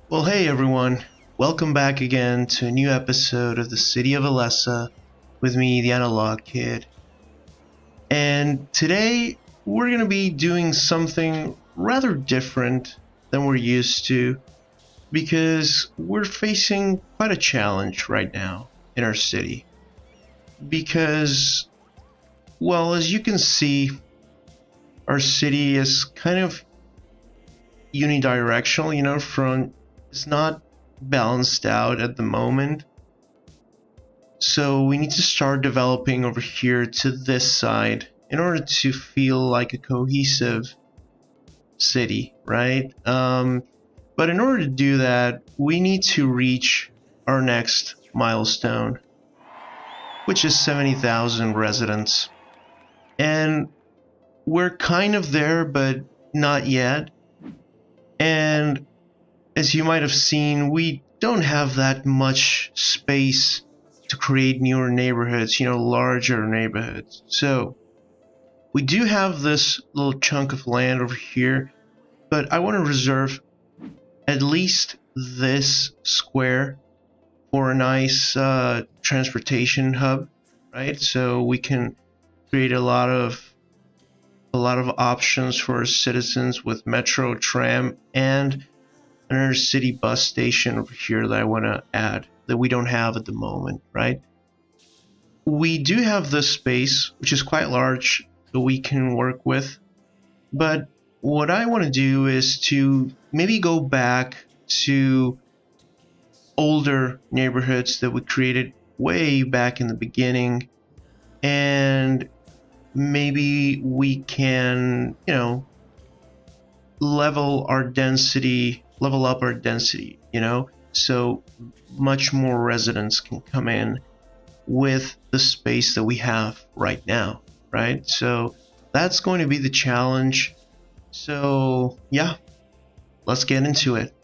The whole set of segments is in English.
Well, hey everyone, welcome back again to a new episode of the City of Alessa with me, the Analog Kid. And today we're going to be doing something rather different than we're used to because we're facing quite a challenge right now in our city. Because, well, as you can see, our city is kind of unidirectional, from it's not balanced out at the moment. So we need to start developing over here to this side in order to feel like a cohesive city, right? But in order to do that, we need to reach our next milestone, which is 70,000 residents. And we're kind of there, but not yet. And as you might have seen, we don't have that much space to create newer neighborhoods, larger neighborhoods. So we do have this little chunk of land over here, but I want to reserve at least this square for a nice transportation hub, right? So we can create a lot of options for our citizens with metro, tram, and another city bus station over here that I want to add that we don't have at the moment, right? We do have this space, which is quite large, that we can work with. But what I want to do is to maybe go back to older neighborhoods that we created way back in the beginning, and maybe we can, level up our density, so much more residents can come in with the space that we have right now, right? So that's going to be the challenge. So yeah, let's get into it.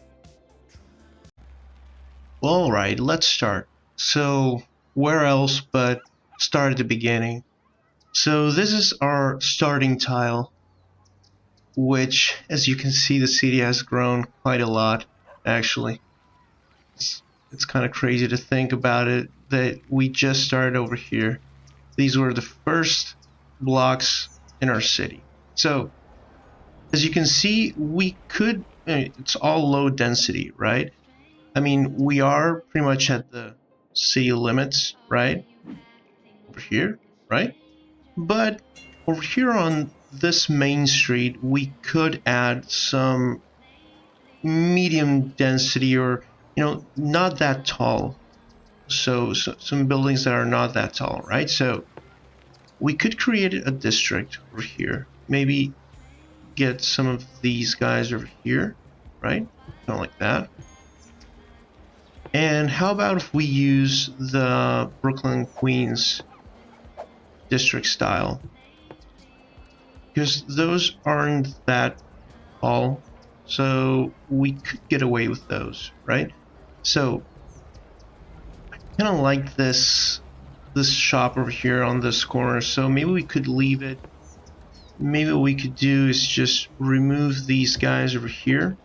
All right, let's start. So where else but start at the beginning? So this is our starting tile, which, as you can see, the city has grown quite a lot, actually. It's kind of crazy to think about it that we just started over here. These were the first blocks in our city. So, as you can see, we could, it's all low density, right? I mean, we are pretty much at the city limits, right? Over here, right? But over here on this main street, we could add some medium density or, not that tall. So some buildings that are not that tall, right? So we could create a district over here. Maybe get some of these guys over here, right? Kind of like that. And how about if we use the Brooklyn Queens district style? Because those aren't that tall, so we could get away with those, right? So I kind of like this shop over here on this corner, so maybe we could leave it. Maybe what we could do is just remove these guys over here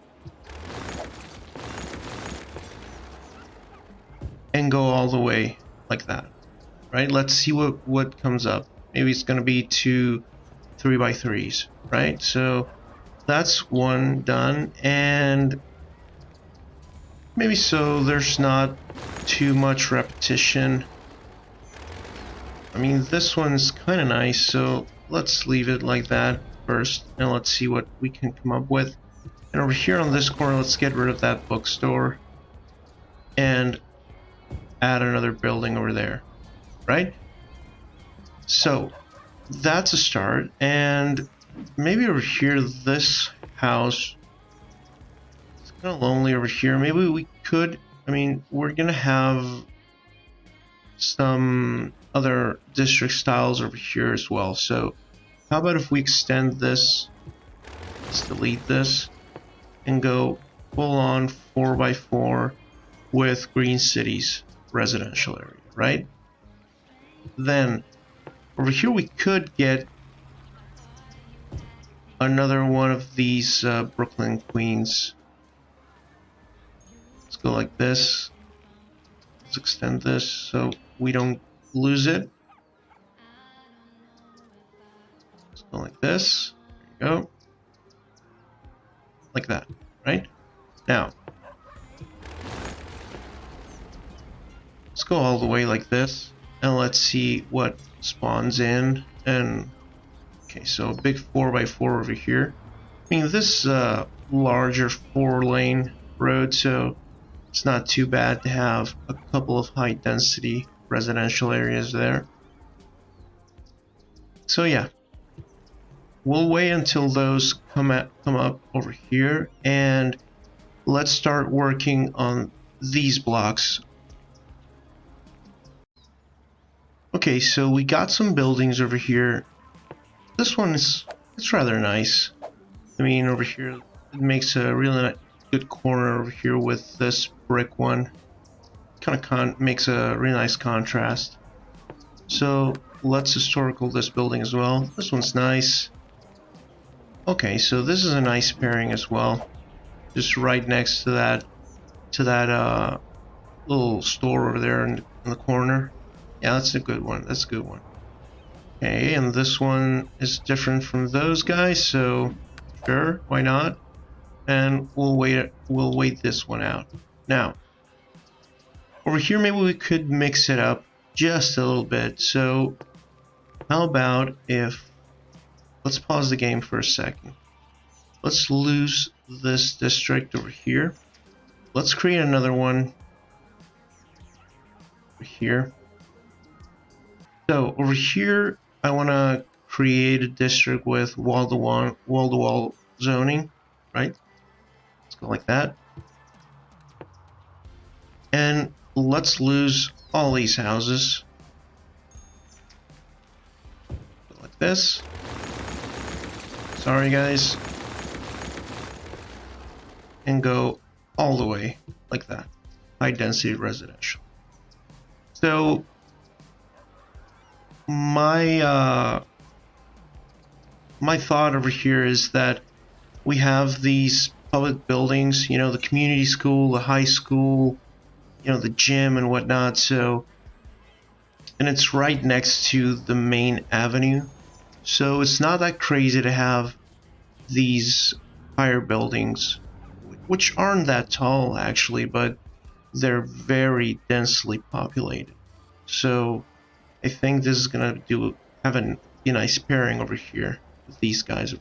and go all the way like that, right? Let's see what comes up. Maybe it's going to be 2 3x3s, right? So that's one done, and maybe so there's not too much repetition. I mean, this one's kind of nice, so let's leave it like that first, and let's see what we can come up with. And over here on this corner, let's get rid of that bookstore and add another building over there, right? So that's a start. And maybe over here, this house, it's kind of lonely over here. Maybe we could, I mean, we're gonna have some other district styles over here as well. So how about if we extend this, let's delete this, and go full on 4x4 with green cities residential area, right? Then over here we could get another one of these Brooklyn Queens go like this. Let's extend this so we don't lose it. Let's go like this. There you go. Like that, right? Now, let's go all the way like this, and let's see what spawns in. And okay, so a big 4x4 over here. I mean, this is a larger 4-lane road, so it's not too bad to have a couple of high-density residential areas there. So yeah, we'll wait until those come up over here, and let's start working on these blocks. Okay, so we got some buildings over here. This one it's rather nice. I mean, over here it makes a really good corner over here with this brick one. Kind of makes a really nice contrast. So let's historical this building as well. This one's nice. Okay, so this is a nice pairing as well. Just right next to that little store over there in the corner. Yeah, that's a good one. That's a good one. Okay, and this one is different from those guys, so sure, why not? And we'll wait this one out. Now, over here maybe we could mix it up just a little bit. So how about if let's pause the game for a second. Let's lose this district over here. Let's create another one over here. So over here, I want to create a district with wall-to-wall zoning, right? Let's go like that. And let's lose all these houses. Go like this. Sorry, guys. And go all the way like that. High density residential. So my thought over here is that we have these public buildings, you know, the community school, the high school, you know, the gym and whatnot. So, and it's right next to the main avenue. So it's not that crazy to have these higher buildings, which aren't that tall actually, but they're very densely populated. So I think this is gonna have a nice pairing over here with these guys.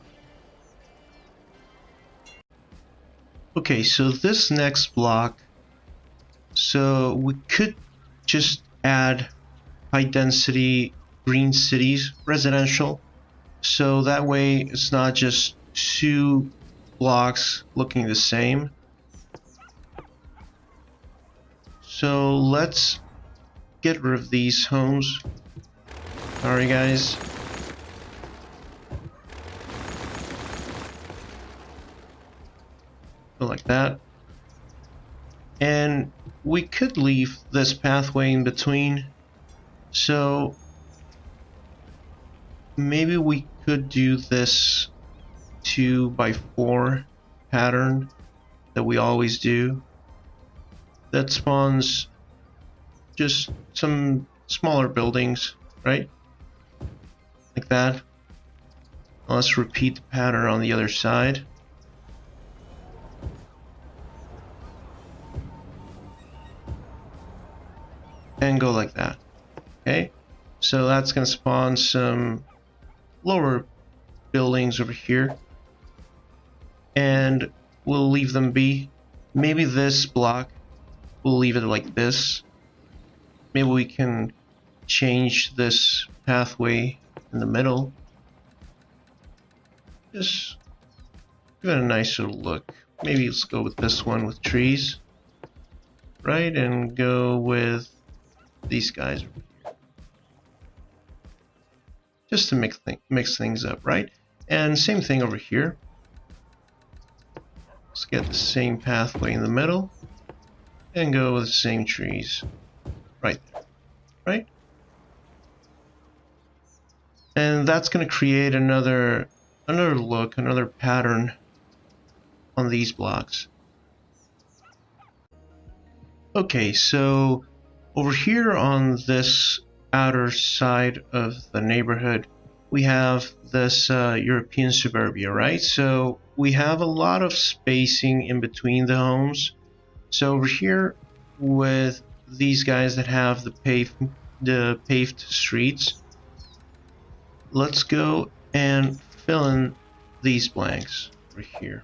Okay, so this next block, so we could just add high density green cities residential, so that way it's not just two blocks looking the same. So let's get rid of these homes. Sorry guys. Go like that. And we could leave this pathway in between. So maybe we could do this 2x4 pattern that we always do. That spawns just some smaller buildings, right? Like that. Let's repeat the pattern on the other side. And go like that. Okay, so that's going to spawn some lower buildings over here, and we'll leave them be. Maybe this block, we'll leave it like this. Maybe we can change this pathway in the middle. Just give it a nice little look. Maybe let's go with this one with trees, right? And go with these guys over here. Just to mix things up, right? And same thing over here. Let's get the same pathway in the middle and go with the same trees right there, right? And that's going to create another look, another pattern on these blocks. Okay, so over here on this outer side of the neighborhood, we have this European suburbia, right? So we have a lot of spacing in between the homes. So over here with these guys that have the paved streets, let's go and fill in these blanks over here.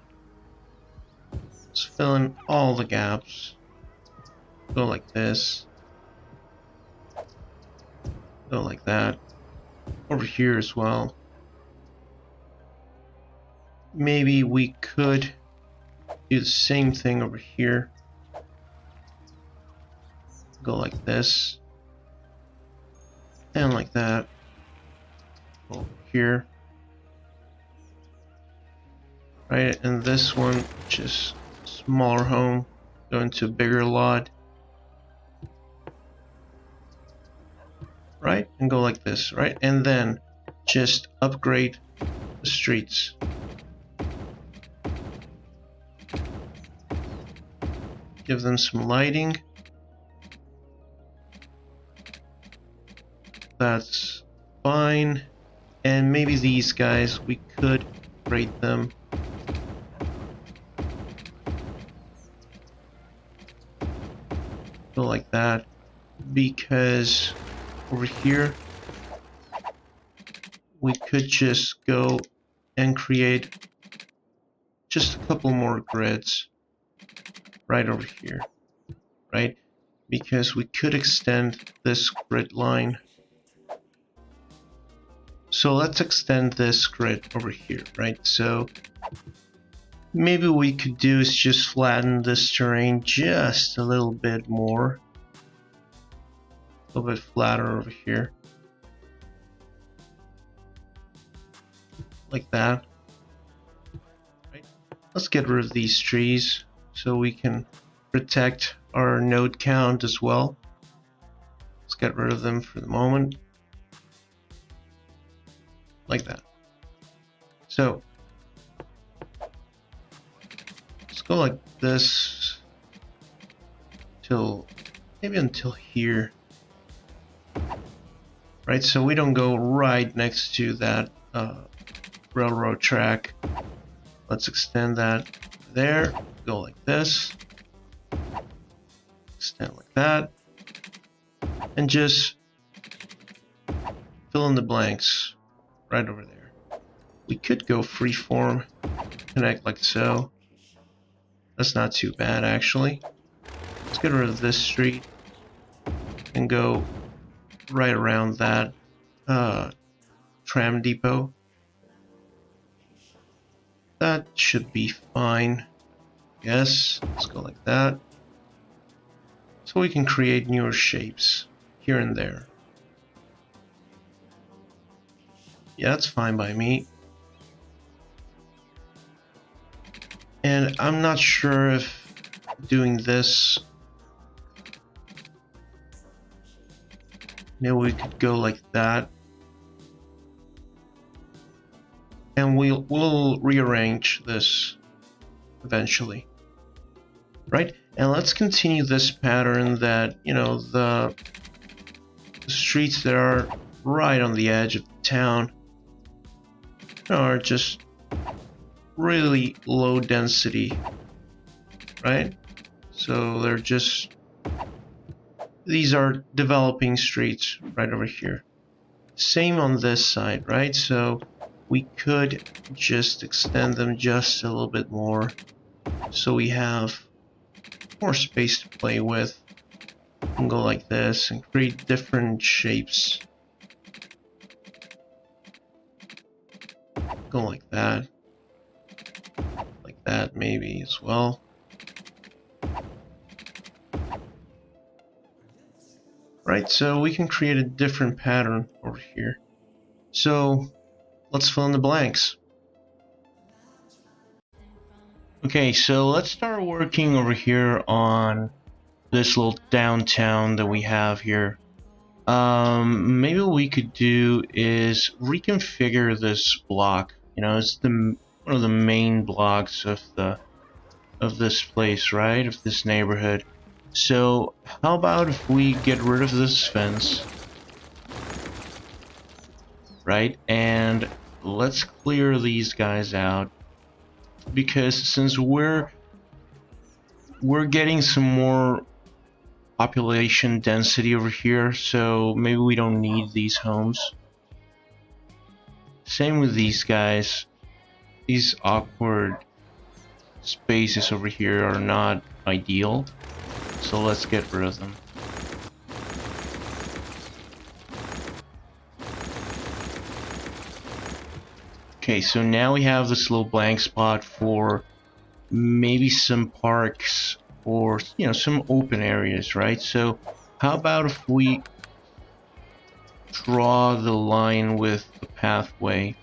Let's fill in all the gaps. Go like this. Go like that. Over here as well. Maybe we could do the same thing over here. Go like this. And like that. Over here. Right, and this one, just smaller home, go into a bigger lot. Right, and go like this, right? And then just upgrade the streets. Give them some lighting. That's fine. And maybe these guys, we could rate them. Go like that. Because over here, we could just go and create just a couple more grids right over here, right? Because we could extend this grid line. So let's extend this grid over here, right? So maybe what we could do is just flatten this terrain just a little bit more. A little bit flatter over here. Like that. Right. Let's get rid of these trees so we can protect our node count as well. Let's get rid of them for the moment. Like that. So let's go like this till maybe until here. Right, so we don't go right next to that railroad track. Let's extend that there. Go like this. Extend like that. And just fill in the blanks right over there. We could go freeform, connect like so. That's not too bad actually. Let's get rid of this street and go right around that tram depot. That should be fine. Yes, let's go like that. So we can create newer shapes here and there. Yeah, that's fine by me. And I'm not sure if doing this, maybe we could go like that. And we'll rearrange this eventually. Right? And let's continue this pattern that, you know, the streets that are right on the edge of the town are just really low density, right? So they're just, these are developing streets right over here. Same on this side, right? So we could just extend them just a little bit more so we have more space to play with. And go like this and create different shapes. Go like that. Like that maybe as well. Right, so we can create a different pattern over here. So let's fill in the blanks. Okay, so let's start working over here on this little downtown that we have here. Maybe what we could do is reconfigure this block. You know, it's one of the main blocks of this place, right? Of this neighborhood. So how about if we get rid of this fence, right? And let's clear these guys out, because since we're getting some more population density over here, so maybe we don't need these homes. Same with these guys. These awkward spaces over here are not ideal, so let's get rid of them. Okay, so now we have this little blank spot for maybe some parks or, you know, some open areas, right? So how about if we draw the line with the pathway,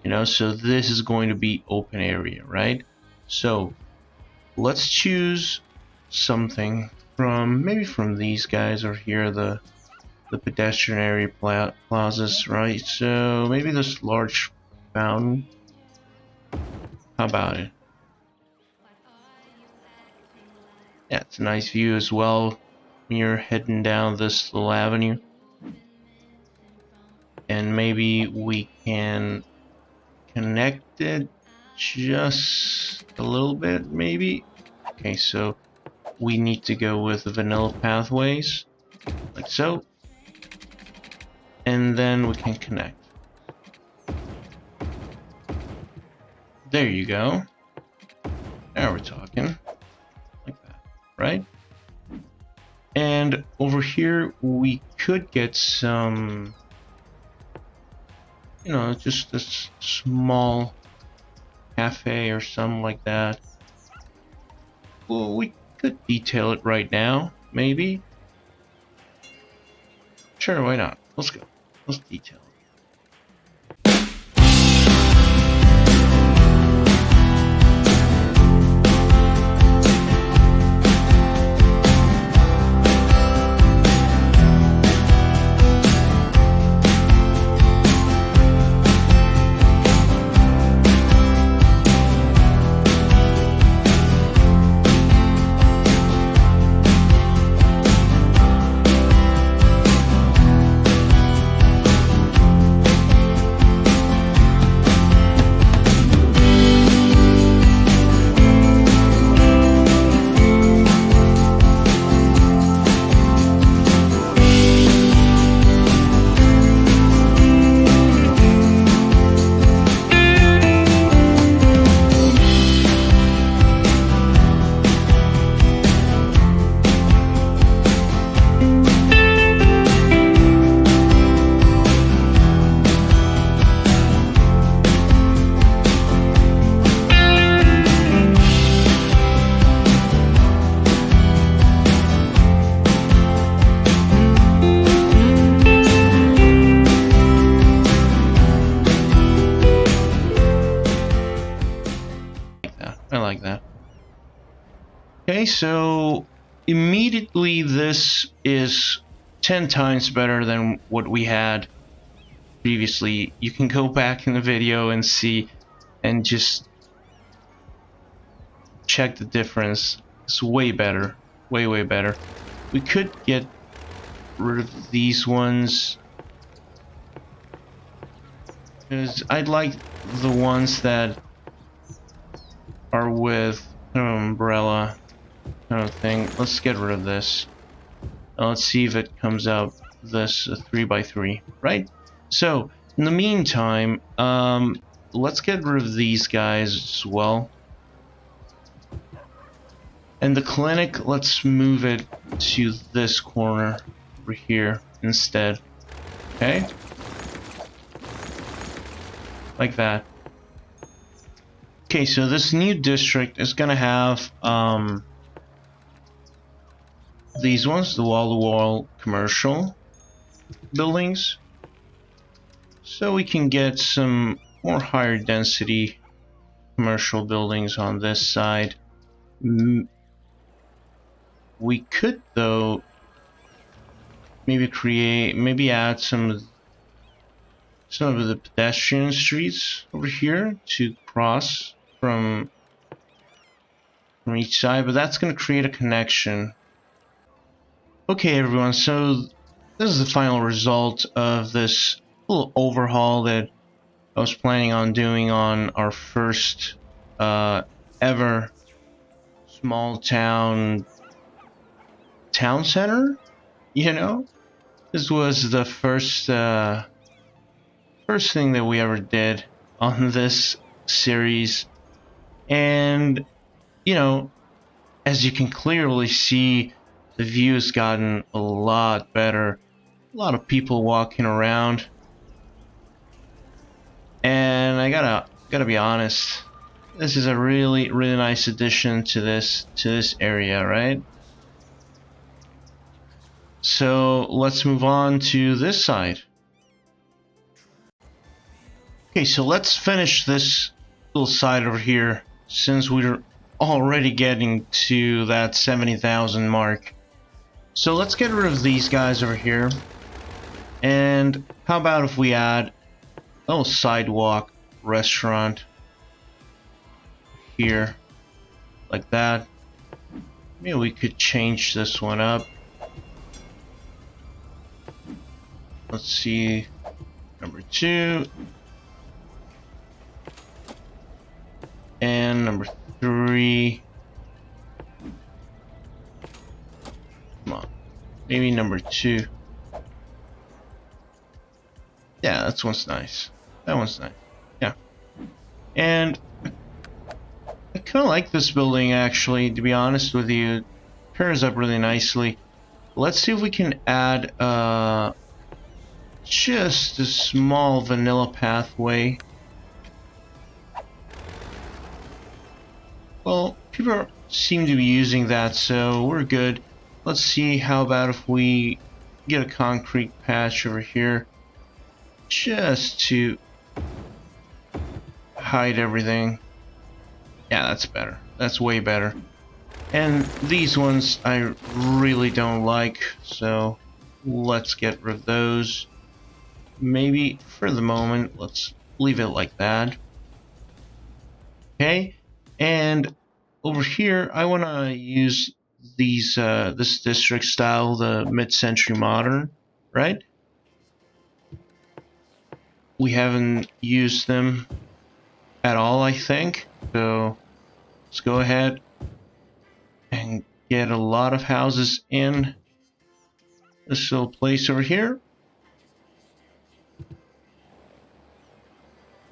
you know, so this is going to be open area, right? So let's choose something from, maybe from these guys over here, the pedestrian area plazas, right? So maybe this large fountain. How about it? Yeah, it's a nice view as well when you're heading down this little avenue. And maybe we can connect it just a little bit, maybe. Okay, so we need to go with the vanilla pathways, like so. And then we can connect. There you go. Now we're talking. Like that, right? And over here we could get some, you know, just this small cafe or something like that. Well, we could detail it right now, maybe. Sure, why not? Let's go. Let's detail it. I like that. Okay, so immediately this is 10 times better than what we had previously. You can go back in the video and see and just check the difference. It's way better. Way better. We could get rid of these ones, because I'd like the ones that are with an umbrella kind of thing. Let's get rid of this. Let's see if it comes out this 3x3, right? So in the meantime, let's get rid of these guys as well. And the clinic, let's move it to this corner over here instead. Okay? Like that. Okay, so this new district is gonna have these ones, the wall-to-wall commercial buildings, so we can get some more higher density commercial buildings on this side. We could, though, maybe add some of the pedestrian streets over here to cross from from each side, but that's going to create a connection. Okay, everyone, so this is the final result of this little overhaul that I was planning on doing on our first ever small town center. You know, this was the first thing that we ever did on this series, and you know, as you can clearly see, the view has gotten a lot better. A lot of people walking around, and I gotta be honest, this is a really nice addition to this area, right? So let's move on to this side. Okay, so let's finish this little side over here, since we're already getting to that 70,000 mark. So let's get rid of these guys over here. And how about if we add a little sidewalk restaurant here, like that. Maybe we could change this one up. Let's see, number 2. And number 3. Come on, maybe number 2. Yeah, that one's nice. That one's nice. Yeah. And I kind of like this building, actually, to be honest with you. It pairs up really nicely. Let's see if we can add just a small vanilla pathway. Well, people seem to be using that, so we're good. Let's see, how about if we get a concrete patch over here, just to hide everything. Yeah, that's better. That's way better. And these ones I really don't like, so let's get rid of those. Maybe for the moment, let's leave it like that. Okay, and over here I want to use these this district style, the mid-century modern, right? We haven't used them at all, I think, so let's go ahead and get a lot of houses in this little place over here.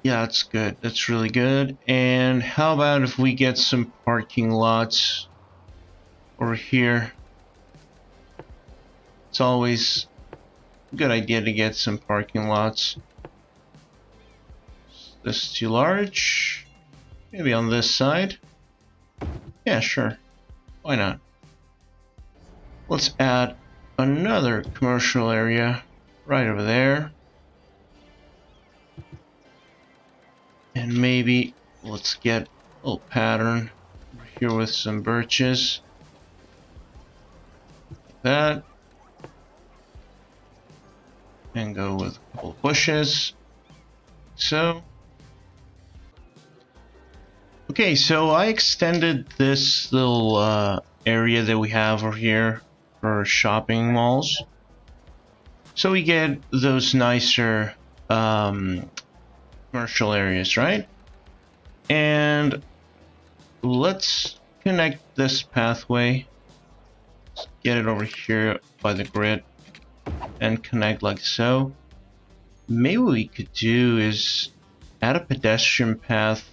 Yeah, that's good. That's really good. And how about if we get some parking lots over here? It's always a good idea to get some parking lots. Is this too large? Maybe on this side? Yeah, sure. Why not? Let's add another commercial area right over there. And maybe let's get a little pattern over here with some birches. Like that. And go with a couple of bushes. So. Okay, so I extended this little area that we have over here for shopping malls. So we get those nicer commercial areas, right? And let's connect this pathway. Let's get it over here by the grid and connect like so. Maybe what we could do is add a pedestrian path,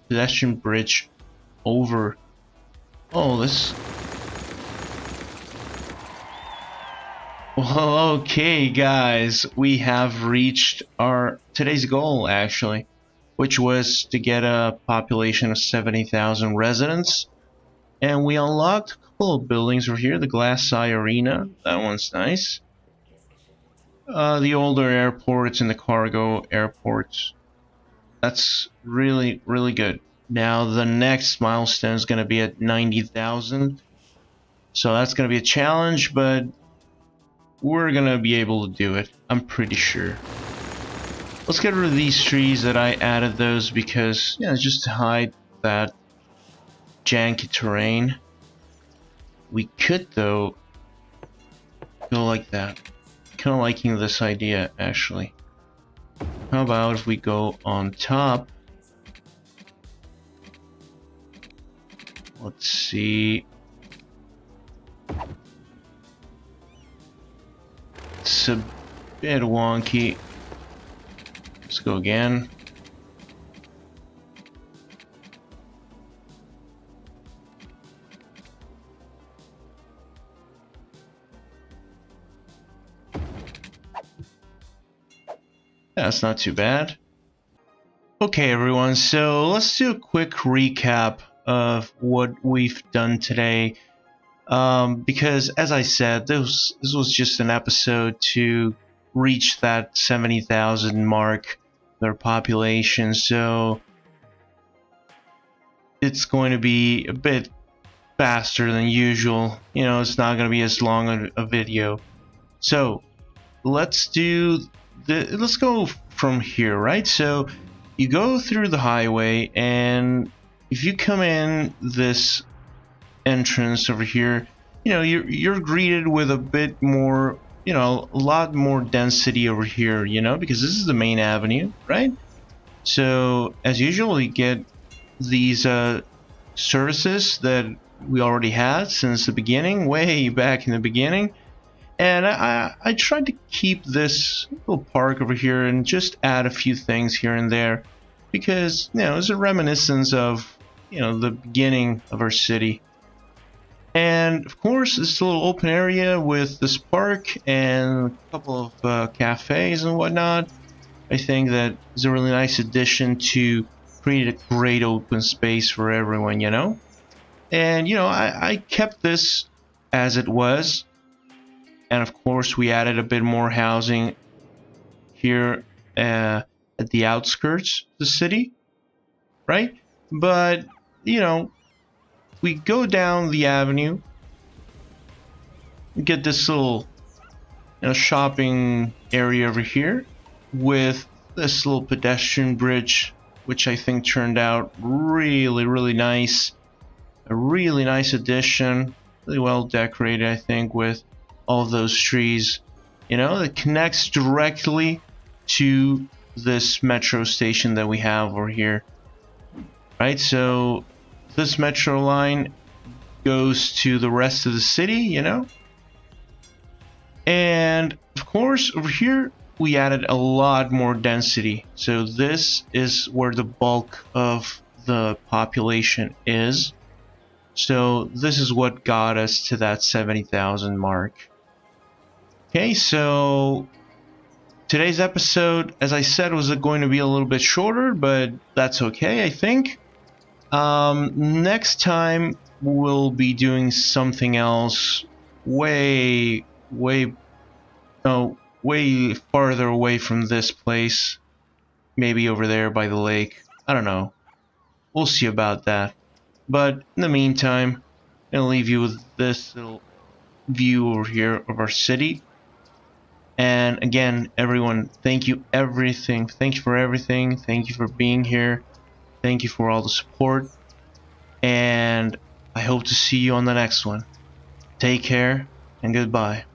pedestrian bridge over. Oh, this. Well, okay, guys, we have reached our today's goal, actually, which was to get a population of 70,000 residents, and we unlocked a couple of buildings over here. The Glass Eye Arena, that one's nice. The older airports and the cargo airports, that's really good. Now the next milestone is going to be at 90,000, so that's going to be a challenge, but we're gonna be able to do it, I'm pretty sure. Let's get rid of these trees that I added those because, yeah, just to hide that janky terrain. We could, though, go like that. Kind of liking this idea, actually. How about if we go on top? Let's see. It's a bit wonky. Let's go again. That's not too bad. Okay, everyone, so let's do a quick recap of what we've done today. Because, as I said, this was just an episode to reach that 70,000 mark, their population, so it's going to be a bit faster than usual. You know, it's not going to be as long a video. So, let's go from here, right? So, you go through the highway, and if you come in this entrance over here, you know, you're greeted with a bit more, you know, a lot more density over here, you know, because this is the main avenue, right? So as usual, you get these services that we already had since the beginning, way back in the beginning. And I tried to keep this little park over here and just add a few things here and there, because, you know, it's a reminiscence of, you know, the beginning of our city. And of course, this little open area with this park and a couple of cafes and whatnot, I think that is a really nice addition to create a great open space for everyone, you know? And, you know, I kept this as it was. And of course, we added a bit more housing here at the outskirts of the city, right? But, you know, we go down the avenue, we get this little, you know, shopping area over here with this little pedestrian bridge, which I think turned out really, really nice. A really nice addition, really well decorated, I think, with all of those trees, you know, that connects directly to this metro station that we have over here, right? So this metro line goes to the rest of the city, you know, and of course over here we added a lot more density. So this is where the bulk of the population is. So this is what got us to that 70,000 mark. Okay, so today's episode, as I said, was going to be a little bit shorter, but that's okay, I think. Next time we'll be doing something else way farther away from this place. Maybe over there by the lake. I don't know. We'll see about that. But in the meantime, I'm gonna leave you with this little view over here of our city. And again, everyone, thank you everything. Thank you for everything. Thank you for being here. Thank you for all the support. And I hope to see you on the next one. Take care and goodbye.